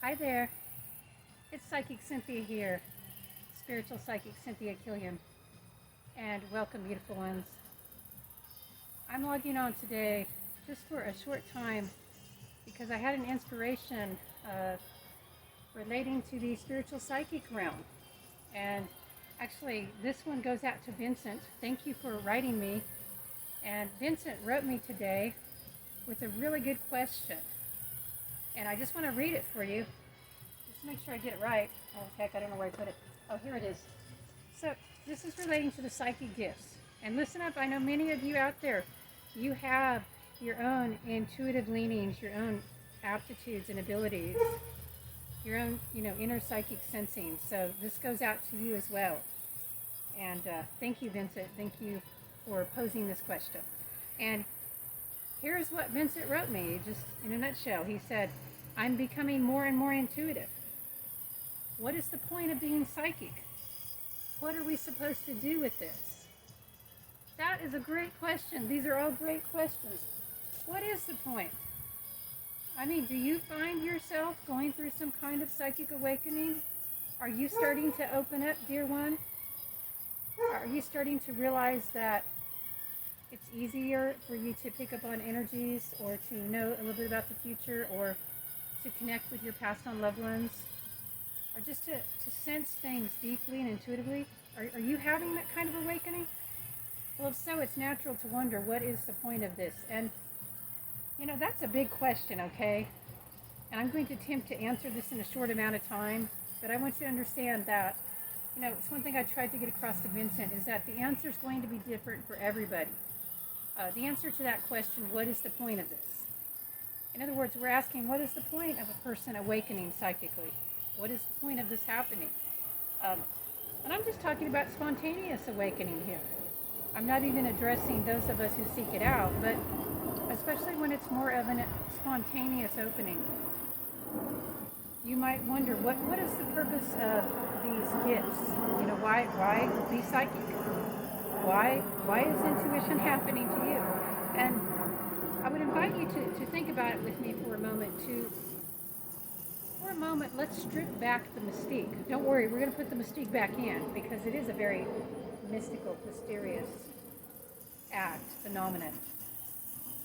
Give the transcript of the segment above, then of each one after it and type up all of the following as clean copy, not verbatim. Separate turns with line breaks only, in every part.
Hi there, it's Psychic Cynthia here, Spiritual Psychic Cynthia Killian, and welcome, beautiful ones. I'm logging on today just for a short time because I had an inspiration relating to the spiritual psychic realm. And actually, this one goes out to Vincent. Thank you for writing me. And Vincent wrote me today with a really good question. And I just want to read it for you. Just make sure I get it right. Oh, heck, I don't know where I put it. Oh, here it is. So this is relating to the psychic gifts. And listen up, I know many of you out there, you have your own intuitive leanings, your own aptitudes and abilities, your own, inner psychic sensing. So this goes out to you as well. And thank you, Vincent. Thank you for posing this question. And here's what Vincent wrote me, just in a nutshell. He said, I'm becoming more and more intuitive. What is the point of being psychic? What are we supposed to do with this? That is a great question. These are all great questions. What is the point? I mean, do you find yourself going through some kind of psychic awakening? Are you starting to open up, dear one? Are you starting to realize that it's easier for you to pick up on energies or to know a little bit about the future or to connect with your past on loved ones? Or just to sense things deeply and intuitively? Are you having that kind of awakening? Well, if so, it's natural to wonder, what is the point of this? And, that's a big question, okay? And I'm going to attempt to answer this in a short amount of time, but I want you to understand that, it's one thing I tried to get across to Vincent, is that the answer is going to be different for everybody. The answer to that question, what is the point of this? In other words, we're asking, what is the point of a person awakening psychically? What is the point of this happening? And I'm just talking about spontaneous awakening here. I'm not even addressing those of us who seek it out, but especially when it's more of a spontaneous opening. You might wonder, what is the purpose of these gifts? Why be psychic? Why is intuition happening to you? And I would invite you to think about it with me for a moment. For a moment, let's strip back the mystique. Don't worry, we're going to put the mystique back in because it is a very mystical, mysterious act, phenomenon.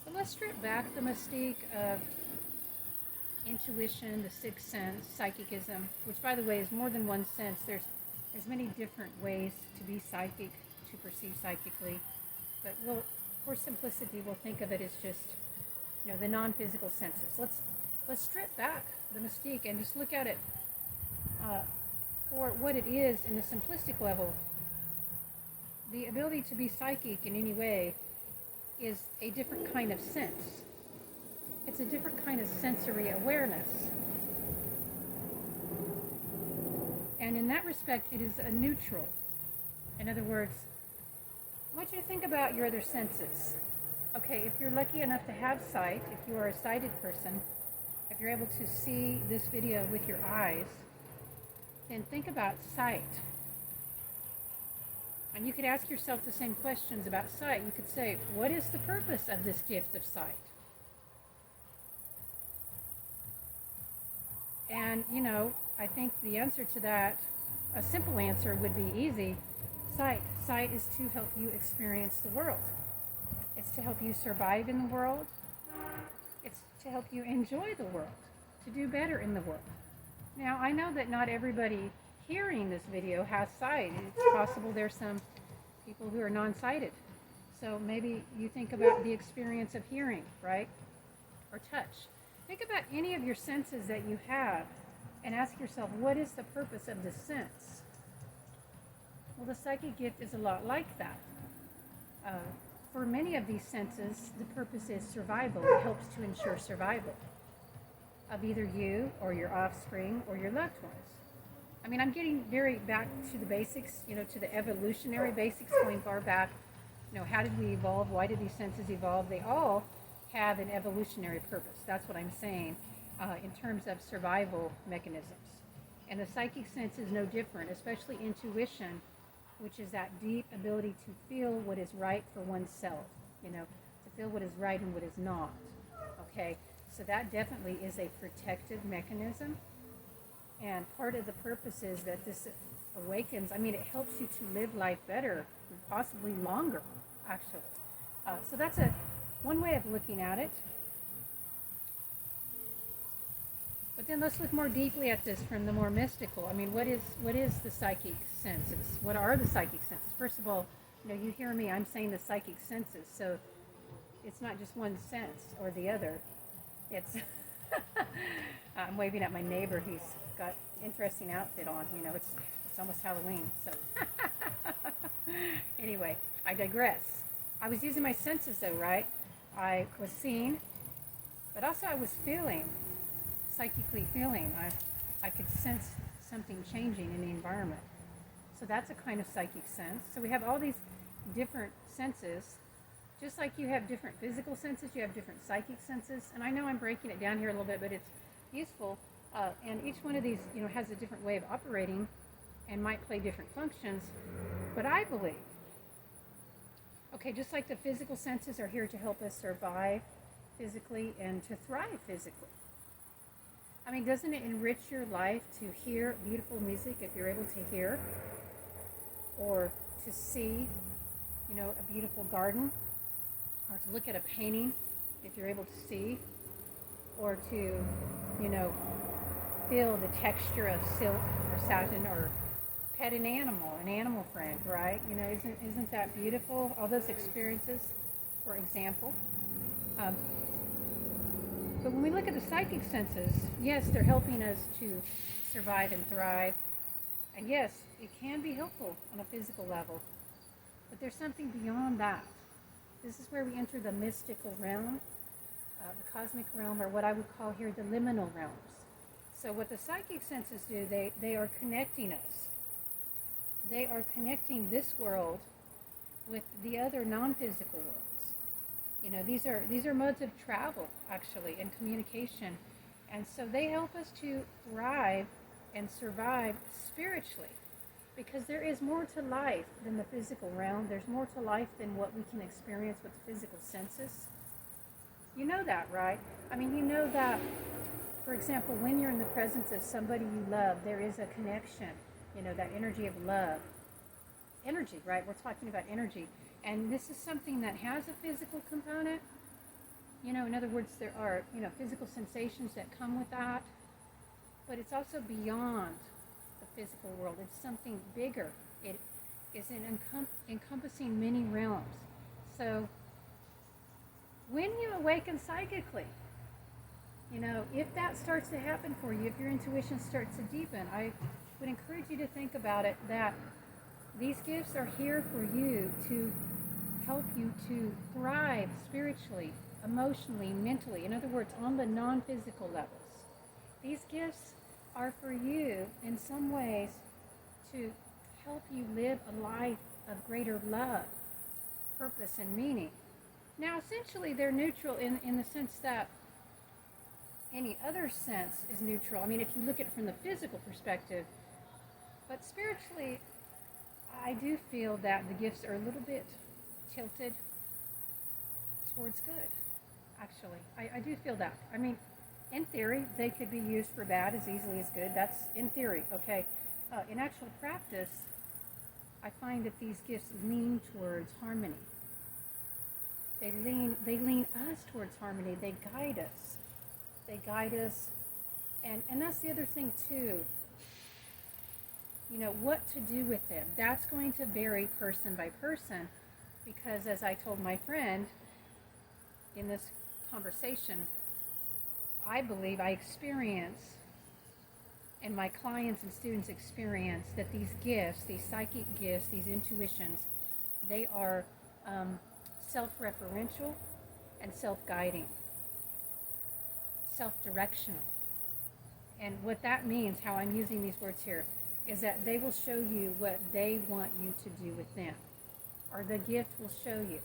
But let's strip back the mystique of intuition, the sixth sense, psychicism, which, by the way, is more than one sense. There's many different ways to be psychic, to perceive psychically. But for simplicity, we'll think of it as just, the non-physical senses. Let's strip back the mystique and just look at it for what it is in the simplistic level. The ability to be psychic in any way is a different kind of sense. It's a different kind of sensory awareness. And in that respect, it is a neutral. In other words, I want you to think about your other senses. Okay, if you're lucky enough to have sight, if you are a sighted person, if you're able to see this video with your eyes, then think about sight. And you could ask yourself the same questions about sight. You could say, what is the purpose of this gift of sight? And, I think the answer to that, a simple answer would be easy. Sight. Sight is to help you experience the world. It's to help you survive in the world. It's to help you enjoy the world, to do better in the world. Now, I know that not everybody hearing this video has sight. It's possible there's some people who are non-sighted. So maybe you think about the experience of hearing, right? Or touch. Think about any of your senses that you have and ask yourself, what is the purpose of this sense? Well, the psychic gift is a lot like that. For many of these senses, the purpose is survival. It helps to ensure survival of either you or your offspring or your loved ones. I mean, I'm getting very back to the basics, to the evolutionary basics, going far back. How did we evolve? Why did these senses evolve? They all have an evolutionary purpose. That's what I'm saying in terms of survival mechanisms. And the psychic sense is no different, especially intuition, which is that deep ability to feel what is right for oneself, to feel what is right and what is not, okay? So that definitely is a protective mechanism And part of the purpose is that this awakens, I mean, it helps you to live life better, possibly longer, actually. So that's one way of looking at it. But then let's look more deeply at this from the more mystical. I mean, what is the psychic senses? What are the psychic senses? First of all, you hear me, I'm saying the psychic senses. So it's not just one sense or the other. It's, I'm waving at my neighbor. He's got interesting outfit on. It's almost Halloween. So anyway, I digress. I was using my senses though, right? I was seeing, but also I was feeling. Psychically feeling. I could sense something changing in the environment. So that's a kind of psychic sense. So we have all these different senses. Just like you have different physical senses, you have different psychic senses. And I know I'm breaking it down here a little bit, but it's useful. And each one of these, has a different way of operating and might play different functions. But I believe, okay, just like the physical senses are here to help us survive physically and to thrive physically. I mean, doesn't it enrich your life to hear beautiful music if you're able to hear? Or to see, a beautiful garden? Or to look at a painting if you're able to see? Or to, feel the texture of silk or satin, or pet an animal friend, right? Isn't that beautiful? All those experiences, for example. But when we look at the psychic senses, yes, they're helping us to survive and thrive. And yes, it can be helpful on a physical level. But there's something beyond that. This is where we enter the mystical realm, the cosmic realm, or what I would call here the liminal realms. So what the psychic senses do, they are connecting us. They are connecting this world with the other non-physical worlds. These are modes of travel, actually, and communication. And so they help us to thrive and survive spiritually, because there is more to life than the physical realm. There's more to life than what we can experience with the physical senses. You know that, right? I mean, you know that, for example, when you're in the presence of somebody you love, there is a connection, that energy of love. Energy, right? We're talking about energy. And this is something that has a physical component. In other words, there are, physical sensations that come with that. But it's also beyond the physical world. It's something bigger. It is encompassing many realms. So when you awaken psychically, if that starts to happen for you, if your intuition starts to deepen, I would encourage you to think about it, that these gifts are here for you to help you to thrive spiritually, emotionally, mentally. In other words, on the non-physical levels. These gifts are for you in some ways to help you live a life of greater love, purpose, and meaning. Now, essentially, they're neutral in the sense that any other sense is neutral. I mean, if you look at it from the physical perspective, but spiritually, I do feel that the gifts are a little bit tilted towards good, actually. I do feel that. I mean, in theory, they could be used for bad as easily as good. That's in theory, okay? In actual practice, I find that these gifts lean towards harmony. They lean us towards harmony. They guide us. They guide us. And that's the other thing, too. What to do with them. That's going to vary person by person, because as I told my friend in this conversation, I believe I experience, and my clients and students experience, that these gifts, these psychic gifts, these intuitions, they are self-referential and self-guiding, self-directional. And what that means, how I'm using these words here, is that they will show you what they want you to do with them, or the gift will show you.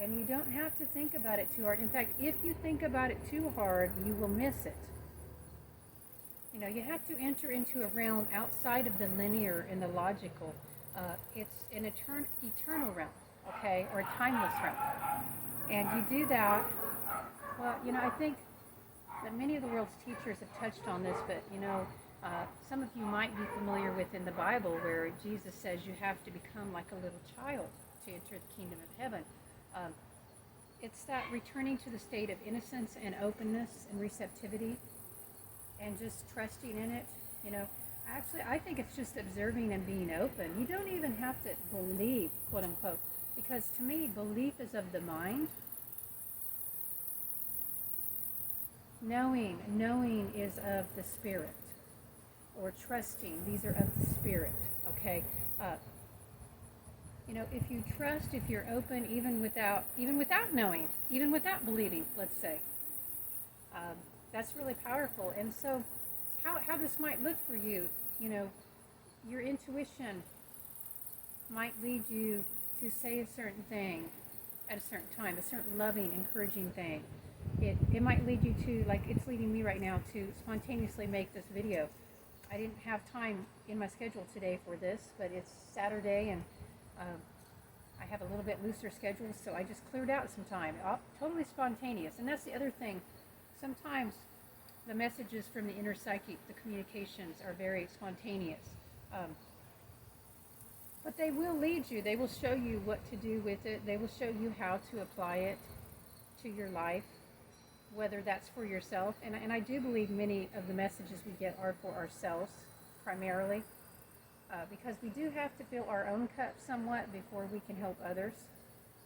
And you don't have to think about it too hard. In fact, if you think about it too hard, you will miss it. You have to enter into a realm outside of the linear and the logical. It's an eternal realm, okay, or a timeless realm. And you do that, well, I think that many of the world's teachers have touched on this, but, Some of you might be familiar with in the Bible where Jesus says you have to become like a little child to enter the kingdom of heaven. Um, it's that returning to the state of innocence and openness and receptivity and just trusting in it. You know, actually, I think it's just observing and being open. You don't even have to believe, quote unquote, because to me, belief is of the mind. Knowing is of the spirit, or trusting. These are of the spirit. Okay. You know, if you trust, if you're open, even without knowing, even without believing, let's say, that's really powerful. And so, how this might look for you, you know, your intuition might lead you to say a certain thing at a certain time, a certain loving, encouraging thing. It might lead you to, like it's leading me right now, to spontaneously make this video. I didn't have time in my schedule today for this, but it's Saturday and I have a little bit looser schedule, so I just cleared out some time. Totally spontaneous. And that's the other thing. Sometimes the messages from the inner psychic, the communications, are very spontaneous. But they will lead you. They will show you what to do with it. They will show you how to apply it to your life, whether that's for yourself. And I do believe many of the messages we get are for ourselves, primarily. Because we do have to fill our own cup somewhat before we can help others.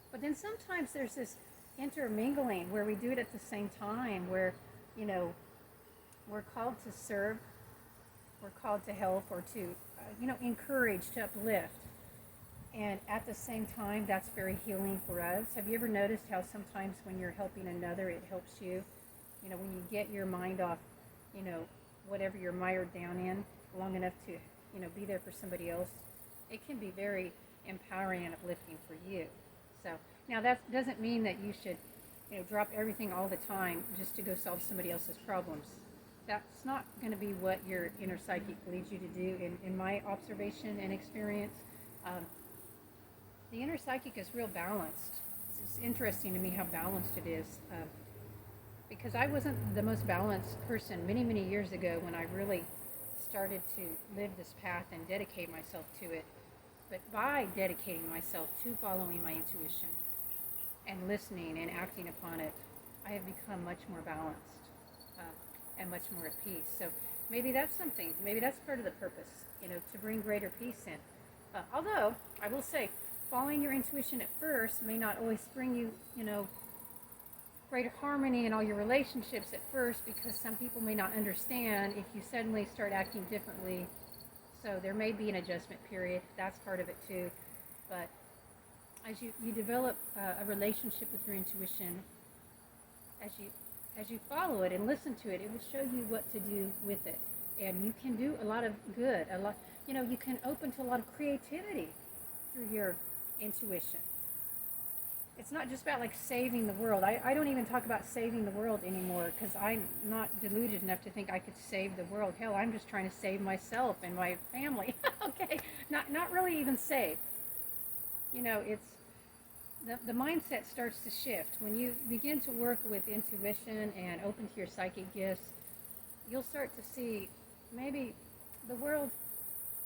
But then sometimes there's this intermingling where we do it at the same time, where, you know, we're called to serve, we're called to help, or to, encourage, to uplift. And at the same time, that's very healing for us. Have you ever noticed how sometimes when you're helping another, it helps you? You know, when you get your mind off, whatever you're mired down in long enough to, be there for somebody else, it can be very empowering and uplifting for you. So now that doesn't mean that you should, drop everything all the time just to go solve somebody else's problems. That's not going to be what your inner psychic leads you to do. In my observation and experience, the inner psychic is real balanced. It's interesting to me how balanced it is. Because I wasn't the most balanced person many, many years ago when I really started to live this path and dedicate myself to it. But by dedicating myself to following my intuition and listening and acting upon it, I have become much more balanced and much more at peace. So maybe that's something, maybe that's part of the purpose, to bring greater peace in. Although, I will say, following your intuition at first may not always bring you, greater harmony in all your relationships at first, because some people may not understand if you suddenly start acting differently. So there may be an adjustment period. That's part of it too. But as you develop a relationship with your intuition, as you follow it and listen to it, it will show you what to do with it. And you can do a lot of good. You can open to a lot of creativity through your intuition. It's not just about like saving the world. I don't even talk about saving the world anymore, because I'm not deluded enough to think I could save the world. Hell, I'm just trying to save myself and my family. Okay, not really even save. It's the mindset starts to shift when you begin to work with intuition and open to your psychic gifts. You'll start to see maybe the world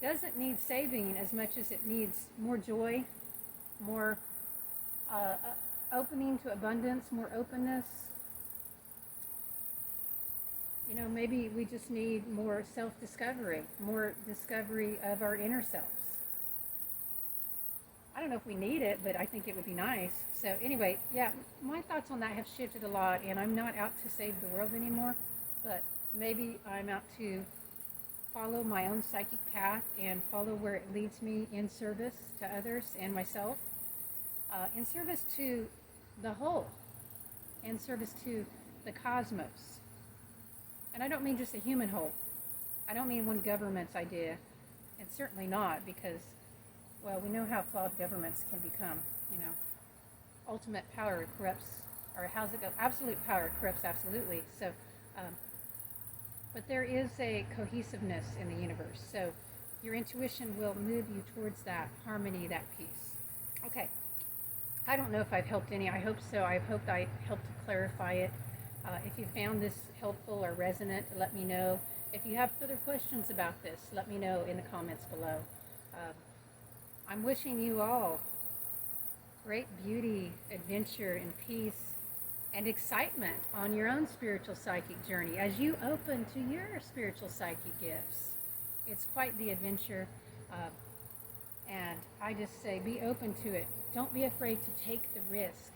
doesn't need saving as much as it needs more joy, more opening to abundance, more openness. Maybe we just need more self-discovery, more discovery of our inner selves. I don't know if we need it, but I think it would be nice. So anyway, yeah, my thoughts on that have shifted a lot, and I'm not out to save the world anymore, but maybe I'm out to follow my own psychic path and follow where it leads me in service to others and myself. In service to the whole, in service to the cosmos. And I don't mean just a human whole. I don't mean one government's idea, and certainly not, because, well, we know how flawed governments can become. Ultimate power corrupts, or how's it go? Absolute power corrupts absolutely. So, but there is a cohesiveness in the universe. So your intuition will move you towards that harmony, that peace. Okay. I don't know if I've helped any. I hope so. I hope I helped to clarify it. If you found this helpful or resonant, let me know. If you have further questions about this, let me know in the comments below. Um, I'm wishing you all great beauty, adventure, and peace and excitement on your own spiritual psychic journey as you open to your spiritual psychic gifts. It's quite the adventure, and I just say be open to it. Don't be afraid to take the risk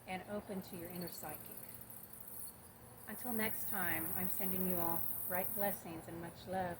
and open to your inner psychic. Until next time, I'm sending you all bright blessings and much love.